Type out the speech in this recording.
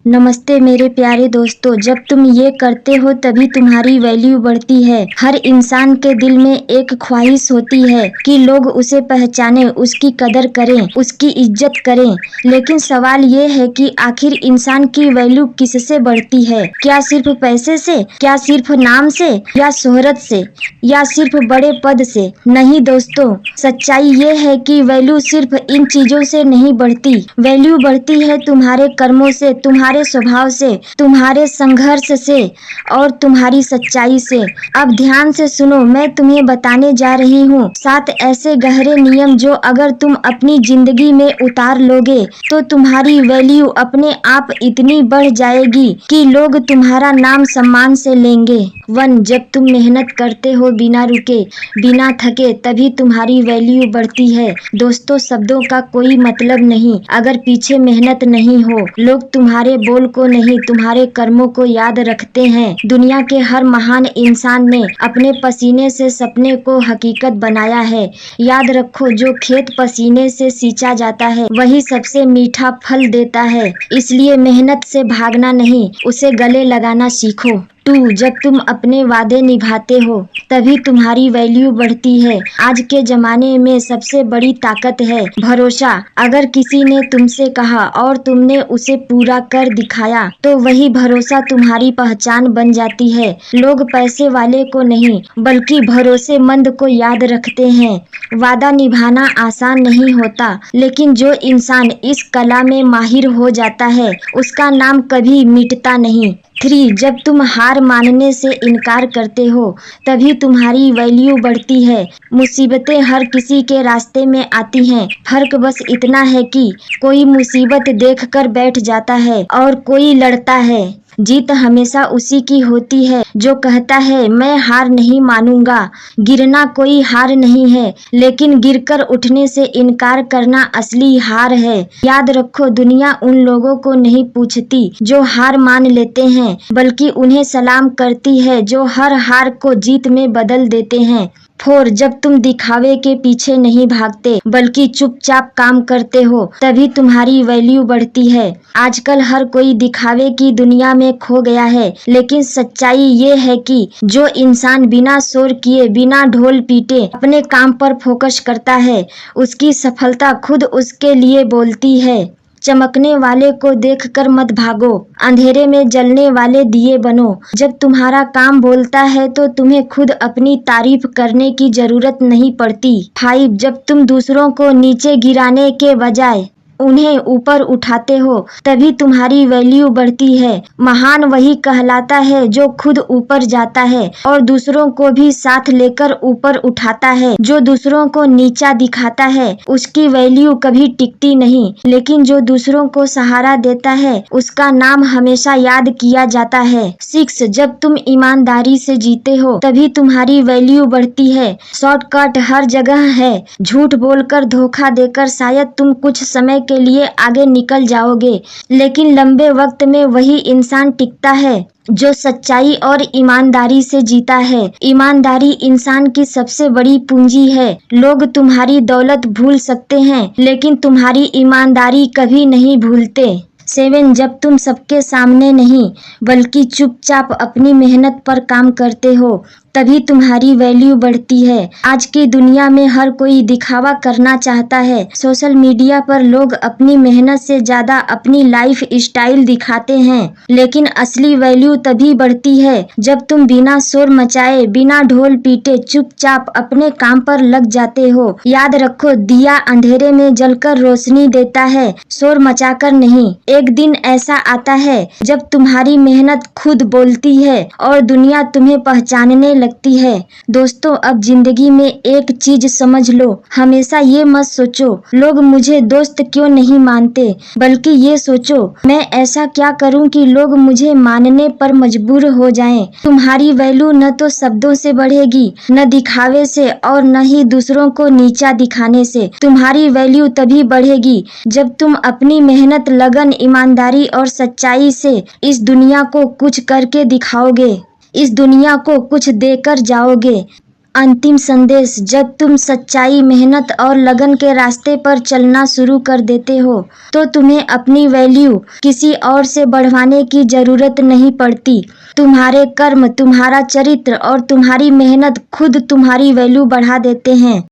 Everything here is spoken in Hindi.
नमस्ते मेरे प्यारे दोस्तों। जब तुम ये करते हो तभी तुम्हारी वैल्यू बढ़ती है। हर इंसान के दिल में एक ख्वाहिश होती है कि लोग उसे पहचाने, उसकी कदर करें, उसकी इज्जत करें। लेकिन सवाल ये है कि आखिर इंसान की वैल्यू किससे बढ़ती है? क्या सिर्फ पैसे से? क्या सिर्फ नाम से? या शोहरत से? या सिर्फ बड़े पद से? नहीं दोस्तों, सच्चाई ये है कि वैल्यू सिर्फ इन चीजों से नहीं बढ़ती। वैल्यू बढ़ती है तुम्हारे कर्मों से, तुम्हारे स्वभाव से, तुम्हारे संघर्ष से और तुम्हारी सच्चाई से। अब ध्यान से सुनो, मैं तुम्हें बताने जा रही हूँ 7 ऐसे गहरे नियम जो अगर तुम अपनी जिंदगी में उतार लोगे तो तुम्हारी वैल्यू अपने आप इतनी बढ़ जाएगी कि लोग तुम्हारा नाम सम्मान से लेंगे। 1, जब तुम मेहनत करते हो बिना रुके, बिना थके, तभी तुम्हारी वैल्यू बढ़ती है। दोस्तों, शब्दों का कोई मतलब नहीं अगर पीछे मेहनत नहीं हो। लोग तुम्हारे बोल को नहीं, तुम्हारे कर्मों को याद रखते हैं। दुनिया के हर महान इंसान ने अपने पसीने से सपने को हकीकत बनाया है। याद रखो, जो खेत पसीने से सींचा जाता है वही सबसे मीठा फल देता है। इसलिए मेहनत से भागना नहीं, उसे गले लगाना सीखो। 2, जब तुम अपने वादे निभाते हो तभी तुम्हारी वैल्यू बढ़ती है। आज के जमाने में सबसे बड़ी ताकत है भरोसा। अगर किसी ने तुमसे कहा और तुमने उसे पूरा कर दिखाया तो वही भरोसा तुम्हारी पहचान बन जाती है। लोग पैसे वाले को नहीं बल्कि भरोसेमंद को याद रखते हैं। वादा निभाना आसान नहीं होता, लेकिन जो इंसान इस कला में माहिर हो जाता है उसका नाम कभी मिटता नहीं। 3, जब तुम हार मानने से इनकार करते हो तभी तुम्हारी वैल्यू बढ़ती है। मुसीबतें हर किसी के रास्ते में आती हैं, फर्क बस इतना है कि कोई मुसीबत देखकर बैठ जाता है और कोई लड़ता है। जीत हमेशा उसी की होती है जो कहता है मैं हार नहीं मानूंगा। गिरना कोई हार नहीं है, लेकिन गिरकर उठने से इनकार करना असली हार है। याद रखो, दुनिया उन लोगों को नहीं पूछती जो हार मान लेते हैं, बल्कि उन्हें सलाम करती है जो हर हार को जीत में बदल देते हैं। 4, जब तुम दिखावे के पीछे नहीं भागते बल्कि चुपचाप काम करते हो तभी तुम्हारी वैल्यू बढ़ती है। आजकल हर कोई दिखावे की दुनिया में खो गया है, लेकिन सच्चाई ये है कि जो इंसान बिना शोर किए, बिना ढोल पीटे अपने काम पर फोकस करता है उसकी सफलता खुद उसके लिए बोलती है। चमकने वाले को देखकर मत भागो, अंधेरे में जलने वाले दिए बनो। जब तुम्हारा काम बोलता है तो तुम्हें खुद अपनी तारीफ करने की जरूरत नहीं पड़ती। 5, जब तुम दूसरों को नीचे गिराने के बजाय उन्हें ऊपर उठाते हो तभी तुम्हारी वैल्यू बढ़ती है। महान वही कहलाता है जो खुद ऊपर जाता है और दूसरों को भी साथ लेकर ऊपर उठाता है। जो दूसरों को नीचा दिखाता है उसकी वैल्यू कभी टिकती नहीं, लेकिन जो दूसरों को सहारा देता है उसका नाम हमेशा याद किया जाता है। 6, जब तुम ईमानदारी से जीते हो तभी तुम्हारी वैल्यू बढ़ती है। शॉर्टकट हर जगह है, झूठ बोलकर, धोखा देकर शायद तुम कुछ समय के लिए आगे निकल जाओगे, लेकिन लंबे वक्त में वही इंसान टिकता है जो सच्चाई और ईमानदारी से जीता है। ईमानदारी इंसान की सबसे बड़ी पूंजी है। लोग तुम्हारी दौलत भूल सकते हैं, लेकिन तुम्हारी ईमानदारी कभी नहीं भूलते। 7, जब तुम सबके सामने नहीं बल्कि चुपचाप अपनी मेहनत पर काम करते हो तभी तुम्हारी वैल्यू बढ़ती है। आज की दुनिया में हर कोई दिखावा करना चाहता है। सोशल मीडिया पर लोग अपनी मेहनत से ज्यादा अपनी लाइफ स्टाइल दिखाते हैं, लेकिन असली वैल्यू तभी बढ़ती है जब तुम बिना शोर मचाए, बिना ढोल पीटे चुपचाप अपने काम पर लग जाते हो। याद रखो, दिया अंधेरे में जलकर रोशनी देता है, शोर मचाकर नहीं। एक दिन ऐसा आता है जब तुम्हारी मेहनत खुद बोलती है और दुनिया तुम्हें पहचानने लगती है। दोस्तों, अब जिंदगी में एक चीज समझ लो, हमेशा ये मत सोचो लोग मुझे दोस्त क्यों नहीं मानते, बल्कि ये सोचो मैं ऐसा क्या करूं कि लोग मुझे मानने पर मजबूर हो जाएं। तुम्हारी वैल्यू न तो शब्दों से बढ़ेगी, न दिखावे से और न ही दूसरों को नीचा दिखाने से। तुम्हारी वैल्यू तभी बढ़ेगी जब तुम अपनी मेहनत, लगन, ईमानदारी और सच्चाई से इस दुनिया को कुछ करके दिखाओगे, इस दुनिया को कुछ देकर जाओगे। अंतिम संदेश, जब तुम सच्चाई, मेहनत और लगन के रास्ते पर चलना शुरू कर देते हो तो तुम्हें अपनी वैल्यू किसी और से बढ़वाने की जरूरत नहीं पड़ती। तुम्हारे कर्म, तुम्हारा चरित्र और तुम्हारी मेहनत खुद तुम्हारी वैल्यू बढ़ा देते हैं।